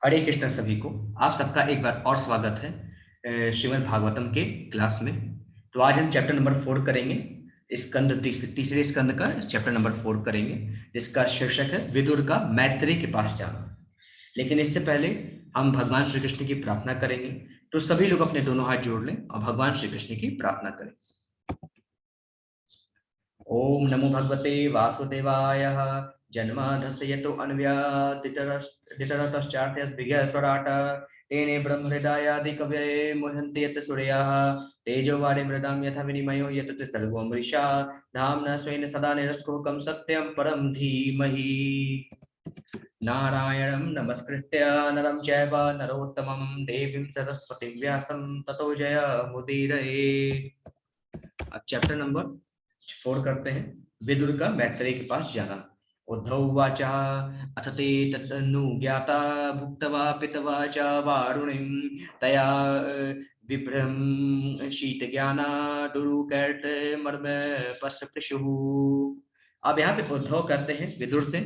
हरे कृष्ण सभी को। आप सबका एक बार और स्वागत है श्रीमद् भागवतम के क्लास में। तो आज हम चैप्टर नंबर 4 करेंगे। तीसरे स्कंद का चैप्टर नंबर 4 करेंगे, जिसका शीर्षक है विदुर का मैत्रेय के पास जाना। लेकिन इससे पहले हम भगवान श्री कृष्ण की प्रार्थना करेंगे। तो सभी लोग अपने दोनों हाथ जोड़ लें और भगवान श्री कृष्ण की प्रार्थना करें। ओम नमो भगवते वासुदेवाय। जन्माधस्य यतो अन्व्यातितरतश्चार्थयस्भिर्यस्वराट् तेने ब्रह्महृदायादिकवये मुह्यन्ति यत् सूरयः तेजोवारि मृदां यथा विनिमयो यतते सर्वो मृषा धाम्ना स्वेन सदा निरस्तकुहकं सत्यं परं धीमहि। नारायणं नमस्कृत्य नरं चैव नरोत्तमं देवीं सरस्वतीं व्यासं ततो जयमुदीरये। अब चैप्टर नंबर 4 करते हैं, विदुर का मैत्रेय के पास जाना। उद्धव उवाच अथ ते तदनुज्ञाता भुक्त्वा पित्वा च वारुणीं तया विभ्रम शीतज्ञाना दुरुकर्तमर्म पशुः। अब यहाँ पे उद्धव कहते हैं विदुर से,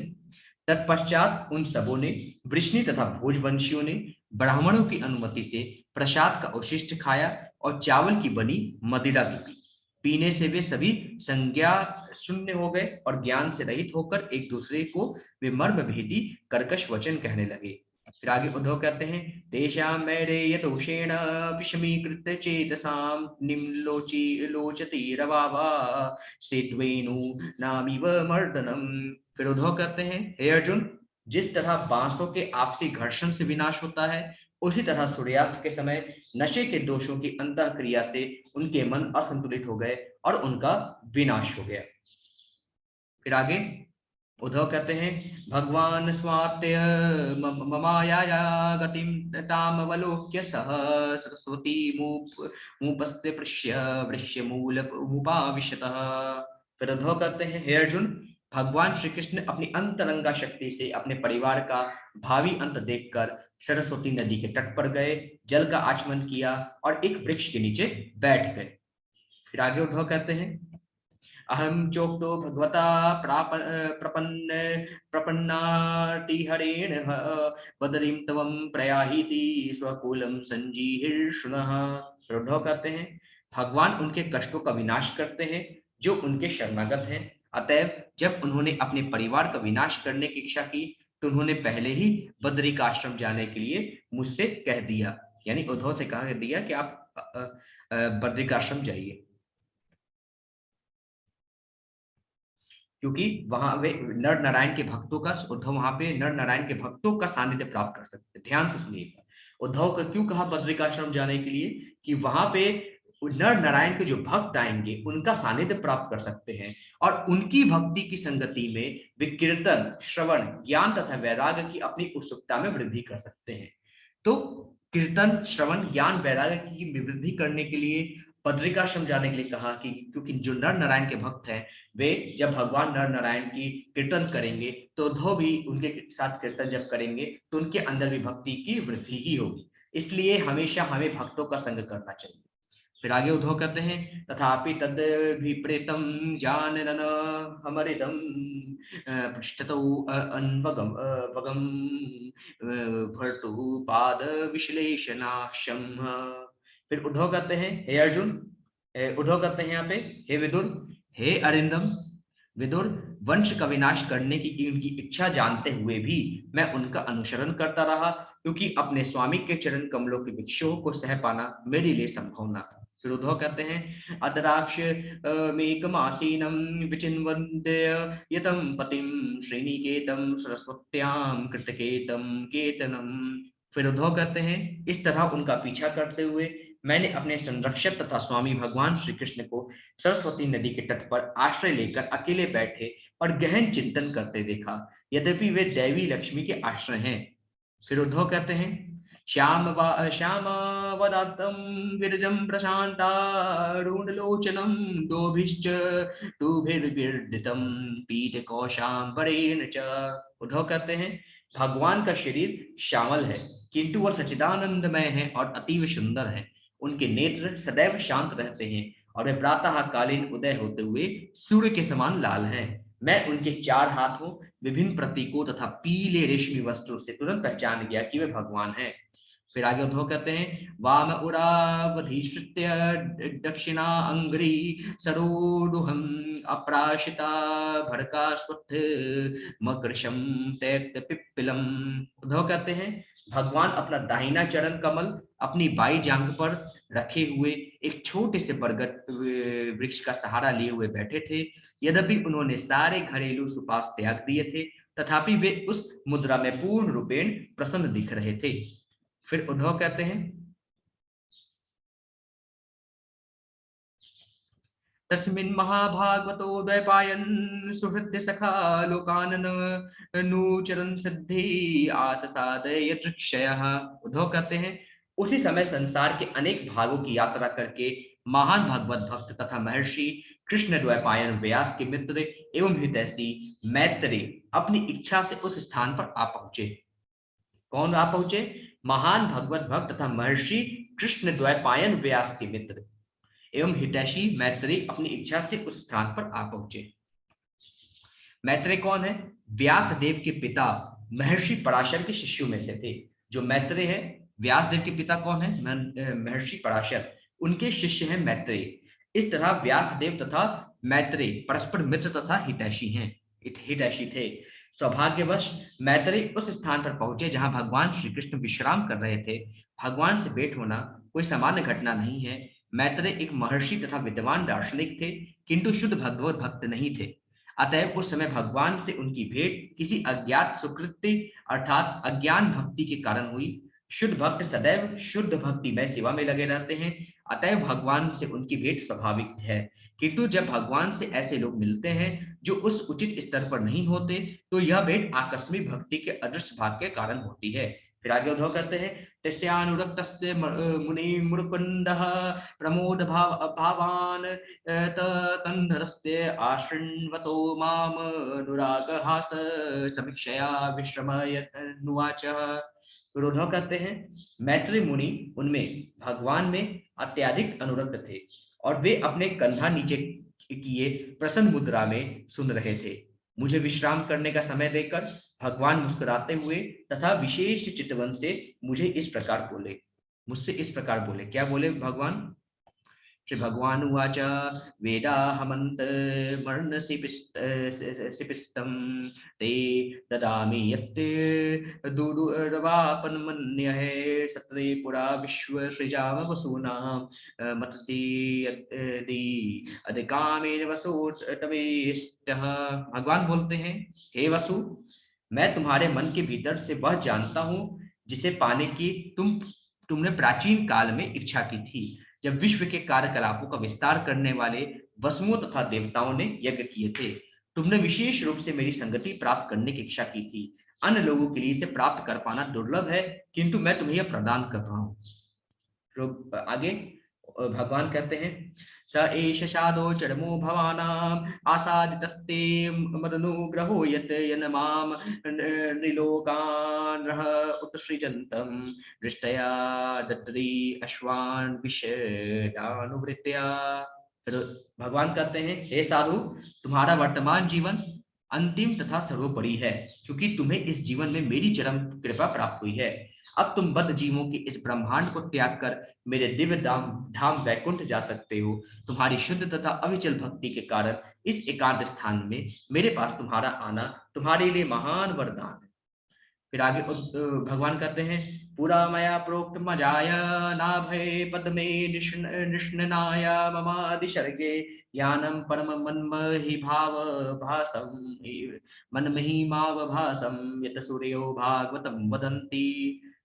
तत्पश्चात उन सबों ने, वृष्णि तथा भोजवंशियों ने ब्राह्मणों की अनुमति से प्रसाद का अवशिष्ट खाया और चावल की बनी मदिरा भी पी। पीने से वे सभी संज्ञा शून्य हो गए और ज्ञान से रहित होकर एक दूसरे को वे मर्म भेदी कर्कश वचन कहने लगे। फिर आगे उद्धव कहते हैं, तेषां मैरेय दोषेण विषमीकृत चेतसां निम्लोची लोचति रवावा सेद्वेनु नामिव मर्दनम। फिर उद्धव कहते हैं, हे अर्जुन, जिस तरह बांसों के आपसी घर्षण से विनाश होता है, उसी तरह सूर्यास्त के समय नशे के दोषों की अंतःक्रिया से उनके मन असंतुलित हो गए और उनका विनाश हो गया। फिर आगे उद्धव कहते हैं, भगवान स्वात्य ममाया गतिम तामवलोक्य सह सरस्वती मूपस्य पृष्य वृक्ष मूल उपाविशतः। फिर उद्धव कहते हैं, हे अर्जुन, भगवान श्री कृष्ण अपनी अंतरंगा शक्ति से अपने परिवार का भावी अंत देखकर सरस्वती नदी के तट पर गए, जल का आचमन किया और एक वृक्ष के नीचे बैठ गए। फिर आगे उद्धव कहते हैं, अहम चोक्तो भगवता प्रपन्न प्रपन्नाति हरेण बदरीं तवं प्रयाहीति स्वकुलम संजीहिर्षुणः। उद्धव कहते हैं, भगवान उनके कष्टों का विनाश करते हैं जो उनके शरणागत हैं। अतएव जब उन्होंने अपने परिवार का विनाश करने की इच्छा की तो उन्होंने पहले ही बद्री का आश्रम जाने के लिए मुझसे कह दिया, यानी उद्धव से कहा दिया कि आप बद्री का आश्रम जाइए, क्योंकि वहां वे नर नारायण के भक्तों का, उद्धव वहां पे नर नारायण के भक्तों का सानिध्य प्राप्त कर सकते। ध्यान से सुनिएगा, उद्धव का क्यों कहा बद्रिकाश्रम जाने के लिए, कि वहां पे नर नारायण के जो भक्त आएंगे उनका सानिध्य प्राप्त कर सकते हैं और उनकी भक्ति की संगति में वे कीर्तन श्रवण ज्ञान तथा वैराग्य की अपनी उत्सुकता में वृद्धि कर सकते हैं। तो कीर्तन श्रवण ज्ञान वैराग्य की वृद्धि करने के लिए बद्रिकाश्रम जाने के लिए कहा, कि क्योंकि जो नर नारायण के भक्त हैं वे जब भगवान नर नारायण की कीर्तन करेंगे तो उद्धव भी उनके साथ कीर्तन जब करेंगे तो उनके अंदर भी भक्ति की वृद्धि ही होगी। इसलिए हमेशा हमें भक्तों का संग करना चाहिए। फिर आगे उद्धव कहते हैं, तथापि तद विपरीतम जानन हमरिदम पृष्ठतौ अन्वगम वगम भर्तु पाद विश्लेषणाक्षम। फिर उद्धव कहते हैं, हे अर्जुन, उद्धव कहते हैं यहाँ पे, हे विदुर, हे अरिंदम, विदुर, वंश का विनाश करने की उनकी इच्छा जानते हुए भी मैं उनका अनुसरण करता रहा, क्योंकि अपने स्वामी के चरण कमलों के विक्षोभ को सह पाना मेरे लिए संभव न था। फिर उद्धव कहते हैं, अदराक्ष मेकमासीनम विचिन्वन्देय यतम पतिम श्रीनिकेतम सरस्वत्याम कृतकेतम केतनम। फिर उद्धव कहते हैं, इस तरह उनका पीछा करते हुए मैंने अपने संरक्षक तथा स्वामी भगवान श्री कृष्ण को सरस्वती नदी के तट पर आश्रय लेकर अकेले बैठे और गहन चिंतन करते देखा, यद्यपि वे दैवी लक्ष्मी के आश्रय हैं। फिर उद्धव कहते हैं, श्यामावदात्तं विरजं प्रशान्तारुणलोचनं दोभिश्च टुभिर्विर्दितं पीतकौशाम्बरेण च। उद्धव कहते हैं, भगवान का शरीर श्यामल है किंतु वह सच्चिदानंदमय है और अतीव सुंदर है। उनके नेत्र सदैव शांत रहते हैं और वे प्रातः कालीन उदय होते हुए सूर्य के समान लाल हैं। मैं उनके 4 हाथों, विभिन्न प्रतीकों तथा पीले रेशमी वस्त्रों से तुरंत पहचान गया कि वे भगवान हैं। फिर आगे उद्धव कहते हैं, वाम उरावधिश्रित्य दक्षिणा अंग्री सरोरुहम अपराशिता भड़का स्वथ मकृशम तैक्त पिप्पिलम। उद्धव कहते हैं, भगवान अपना दाहिना चरण कमल अपनी बाई जांघ पर रखे हुए एक छोटे से बरगद वृक्ष का सहारा लिए हुए बैठे थे। यद्यपि उन्होंने सारे घरेलू सुपास त्याग दिए थे, तथापि वे उस मुद्रा में पूर्ण रूपेण प्रसन्न दिख रहे थे। फिर उद्धव कहते हैं, तस्मिन् महाभागवतो द्वैपायन सुहृद्य सखा लोकानन नूचरन् सिद्धि आससादय दृक्षयः। उद्धव कहते हैं, उसी समय संसार के अनेक भागों की यात्रा करके महान भगवत भक्त तथा महर्षि कृष्ण द्वैपायन व्यास के मित्र एवं हितैषी मैत्रेय अपनी इच्छा से उस स्थान पर आ पहुंचे। कौन आ पहुंचे? महान भगवत भक्त तथा महर्षि कृष्ण द्वैपायन व्यास के मित्र एवं हितैषी मैत्रेय अपनी इच्छा से उस स्थान पर आ पहुंचे। मैत्रेय कौन है? व्यास देव के पिता महर्षि पराशर के शिष्यों में से थे। जो मैत्रेय है, व्यास देव के पिता कौन है? महर्षि पराशर, उनके शिष्य हैं मैत्रेय। इस तरह व्यास देव तथा मैत्रेय परस्पर मित्र तथा हितैषी हैं, हितैषी थे। सौभाग्यवश मैत्रेय उस स्थान पर पहुंचे जहां भगवान श्री कृष्ण विश्राम कर रहे थे। भगवान से भेंट होना कोई सामान्य घटना नहीं है। मैत्रेय एक महर्षि तथा विद्वान दार्शनिक थे, किंतु शुद्ध भगवत भक्त नहीं थे। अतएव उस समय भगवान से उनकी भेंट किसी अज्ञात सुकृति अर्थात अज्ञान भक्ति के कारण हुई। शुद्ध भक्त सदैव शुद्ध भक्ति में सेवा में लगे रहते हैं, अतएव भगवान से उनकी भेंट स्वाभाविक है। किंतु जब भगवान से ऐसे लोग मिलते हैं जो उस उचित स्तर पर नहीं होते, तो यह भेंट आकस्मिक भक्ति के अदृश्य भाग के कारण होती है। फिर आगे उद्धव कहते हैं, तस्यानुरक्तस्य मुनि मुकुंदः प्रमोद भावान तन्धरस्य आशृण्वतो माम अनुरागहास समीक्षया विश्रमयनुवाच। उद्धव कहते हैं, मैत्रेय मुनि उनमें भगवान में अत्यधिक अनुरक्त थे और वे अपने कंधा नीचे किए प्रसन्न मुद्रा में सुन रहे थे। मुझे विश्राम करने का समय देकर भगवान मुस्कुराते हुए तथा विशेष चितवन से मुझे इस प्रकार बोले, मुझसे इस प्रकार बोले। क्या बोले भगवान? श्री भगवान उवाच, वेदाहमन्त मर्णसिपिस्तं ते ददामि यत् दूरवापन्मन्यहे सत्रे पुरा विश्वसृजाम वसूनां मतसि यदि अधिकामेन वसु तवेष्टः। भगवान बोलते हैं, हे वसु, मैं तुम्हारे मन के भीतर से वह जानता हूँ जिसे पाने की तुमने प्राचीन काल में इच्छा की थी, जब विश्व के कार्यकलापों का विस्तार करने वाले वसुओं तथा देवताओं ने यज्ञ किए थे। तुमने विशेष रूप से मेरी संगति प्राप्त करने की इच्छा की थी। अन्य लोगों के लिए इसे प्राप्त कर पाना दुर्लभ है, किंतु मैं तुम्हें यह प्रदान कर रहा हूँ। आगे भगवान कहते हैं, स एष शादो चरमो भवानाम आसादितस्ते मदनुग्रहो यत् यन्माम नृलोकान् रह उत्सृजन्तं दृष्टया दद्री अश्वान विषयानुवृत्त्या। फिर भगवान कहते हैं, हे साधु, तुम्हारा वर्तमान जीवन अंतिम तथा सर्वोपरि है, क्योंकि तुम्हें इस जीवन में मेरी चरम कृपा प्राप्त हुई है। अब तुम बद्ध जीवों के इस ब्रह्मांड को त्याग कर मेरे दिव्य धाम वैकुंठ जा सकते हो। तुम्हारी शुद्ध तथा अविचल भक्ति के कारण इस एकांत स्थान में मेरे पास तुम्हारा आना तुम्हारे लिए महान वरदान है। फिर आगे भगवान कहते हैं, पुरा मया प्रोक्त मजाय नाभय पद्मे निष्णनाय ममादिशर्गे ज्ञानम परम मन्महि भाव भासम मनमहि माव भासम यत सूर्यो भागवतम वदंती।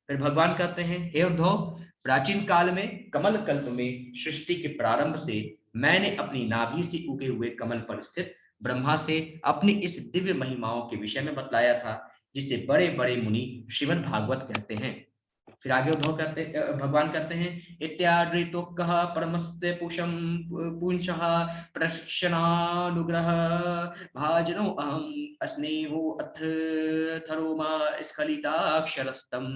फिर भगवान कहते हैं, हे उद्धव, प्राचीन काल में कमल कल्प में सृष्टि के प्रारंभ से मैंने अपनी नाभि से उगे हुए कमल पर स्थित ब्रह्मा से अपनी इस दिव्य महिमाओं के विषय में बतलाया था, जिसे बड़े बड़े मुनि श्रीमद् भागवत कहते हैं। फिर आगे उद्धव कहते भगवान कहते हैं, इत्यादृतो कह परमस्य पुषम पुंसः प्रशिक्षणानुग्रह भाजनो अहम अस्नेहो अथ थरोमा स्खलिताक्षरस्तम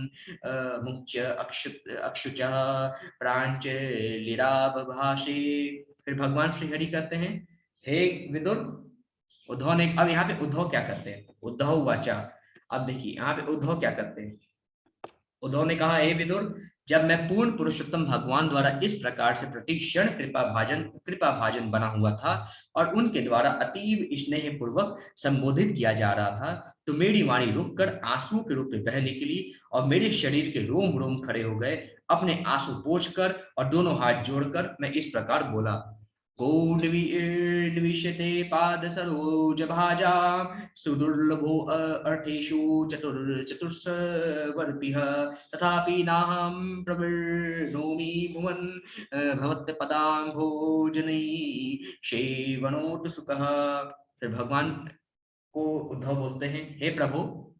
मुच्य अक्षुच प्रांच लिराब भाषे। फिर भगवान श्री हरि कहते हैं, हे विदुर, उद्धव ने, अब यहाँ पे उद्धव क्या करते हैं, उद्धव वाचा, अब देखिए यहाँ पे उद्धव क्या करते हैं, उद्धव ने कहा, हे विदुर, जब मैं पूर्ण पुरुषोत्तम भगवान द्वारा इस प्रकार से प्रतिक्षण कृपा भाजन बना हुआ था और उनके द्वारा अतीव स्नेह पूर्वक संबोधित किया जा रहा था, तो मेरी वाणी रुककर आंसुओं के रूप में बह निकली और मेरे शरीर के रोम रोम खड़े हो गए। अपने आंसू पोंछकर और दोनों हाथ जोड़कर मैं इस प्रकार बोला, कोन्विषते पाद सरोज भाजा सुदुर्लभो अर्थेषु चतुर्वर्तिः तथापि नाहं प्रवृणोमि भुवन् भवत्पदाम्भोजनै सेवनोत सुखः। फिर भगवान को उद्धव बोलते हैं, हे प्रभु,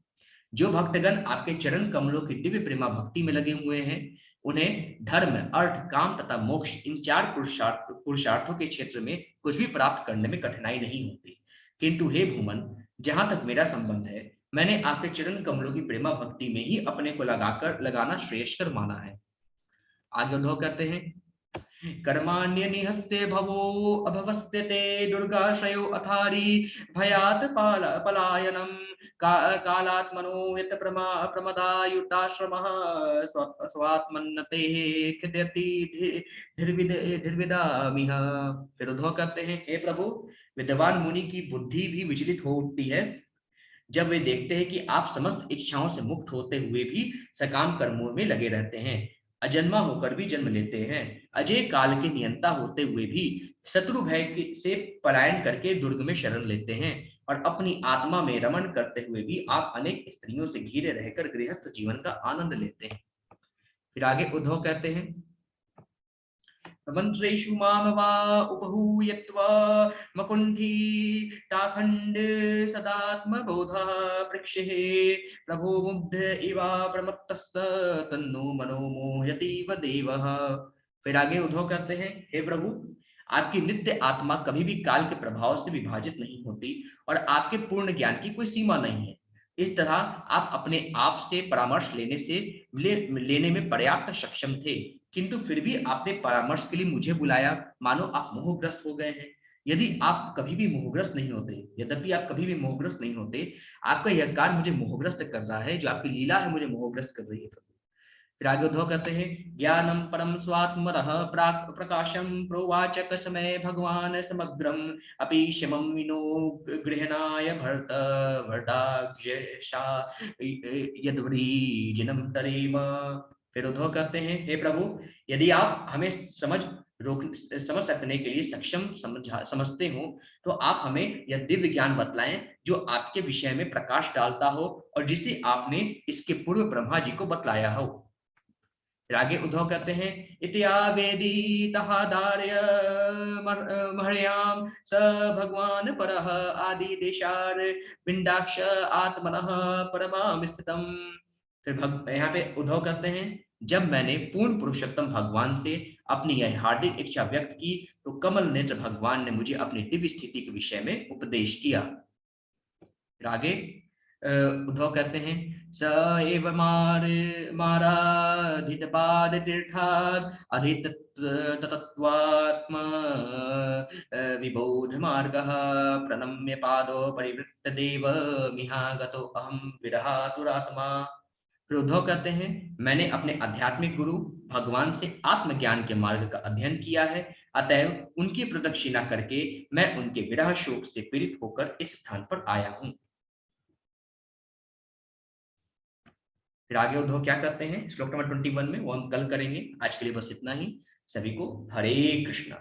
जो भक्तगण आपके चरण कमलों की दिव्य प्रेमा भक्ति में लगे हुए हैं, उन्हें धर्म, अर्थ, काम तथा मोक्ष, इन चार पुरुषार्थों के क्षेत्र में कुछ भी प्राप्त करने में कठिनाई नहीं होती। किंतु हे भूमन, जहां तक मेरा संबंध है, मैंने आपके चरण कमलों की प्रेमा भक्ति में ही अपने को लगाना श्रेयस्कर माना है। आगे उद्धव कहते हैं, कर्माण्य निहस्ते भवो अभवस्यते दुर्गाश्रयो अथारी भयात पलायनम कालात्मनो यत प्रमदायुताश्रमः स्वात्मन्नतेः खिद्यति धीर्विदामिह। फिर उद्धव कहते हैं, हे प्रभु, विद्वान मुनि की बुद्धि भी विचलित हो उठती है जब वे देखते हैं कि आप समस्त इच्छाओं से मुक्त होते हुए भी सकाम कर्मों में लगे रहते हैं, अजन्मा होकर भी जन्म लेते हैं, अजय काल के नियंता होते हुए भी शत्रु भय से पलायन करके दुर्ग में शरण लेते हैं, और अपनी आत्मा में रमण करते हुए भी आप अनेक स्त्रियों से घिरे रहकर गृहस्थ जीवन का आनंद लेते हैं। फिर आगे उद्धव कहते हैं, मंत्रेषु माम वा उपहूयत्वा मकुंठी ताखंड सदात्मबोधः पृक्षे प्रभो मुग्ध इवा प्रमत्तस्स तन्नो मनो मोहयतीव देवः। फिर आगे उद्धव कहते हैं, हे प्रभु, आपकी नित्य आत्मा कभी भी काल के प्रभाव से विभाजित नहीं होती और आपके पूर्ण ज्ञान की कोई सीमा नहीं है। इस तरह आप अपने आप से परामर्श लेने में पर्याप्त सक्षम थे, किंतु फिर भी आपने परामर्श के लिए मुझे बुलाया, मानो आप मोहग्रस्त हो गए हैं। यदि आप कभी भी मोहग्रस्त नहीं होते, यद्यपि आप कभी भी मोहग्रस्त नहीं होते, आपका यह कार्य मुझे मोहग्रस्त कर रहा है, जो आपकी लीला है मुझे मोहग्रस्त कर रही है। फिर आगे उद्धव कहते हैं, ज्ञानम परम स्वात्मरः प्रकाशम प्रोवाचक समय भगवान समग्रम अपि शमं विनो गृहणाय भरताक्षा यद्वरीजिनम तरेम। फिर उद्धव कहते हैं, हे प्रभु, यदि आप हमें समझ सकने के लिए सक्षम समझते हो, तो आप हमें यह दिव्य ज्ञान बतलाएं जो आपके विषय में प्रकाश डालता हो और जिसे आपने इसके पूर्व ब्रह्मा जी को बतलाया हो। आगे उद्धव कहते हैं, इत्यावेदी तहादार्य महर्याम स भगवान परः आदि देशार पिंडाक्ष आत्मनः परमाम स्थितम। फिर यहाँ पे उद्धव कहते हैं, जब मैंने पूर्ण पुरुषोत्तम भगवान से अपनी यह हार्दिक इच्छा व्यक्त की, तो कमल नेत्र भगवान ने मुझे अपनी दिव्य स्थिति के विषय में उपदेश किया। फिर आगे उद्धव कहते हैं, स एव माराधित पाद तीर्थात् अधित तत्त्वात्म विबोध मार्गः प्रणम्य पादो परिवृत्त देव मिहागतो अहम विरहातुरात्मा। फिर उद्धव कहते हैं, मैंने अपने आध्यात्मिक गुरु भगवान से आत्मज्ञान के मार्ग का अध्ययन किया है, अतएव उनकी प्रदक्षिणा करके मैं उनके विरह शोक से पीड़ित होकर इस स्थान पर आया हूं। फिर आगे उद्धव क्या करते हैं श्लोक नंबर 21 में, वो हम कल करेंगे। आज के लिए बस इतना ही। सभी को हरे कृष्णा।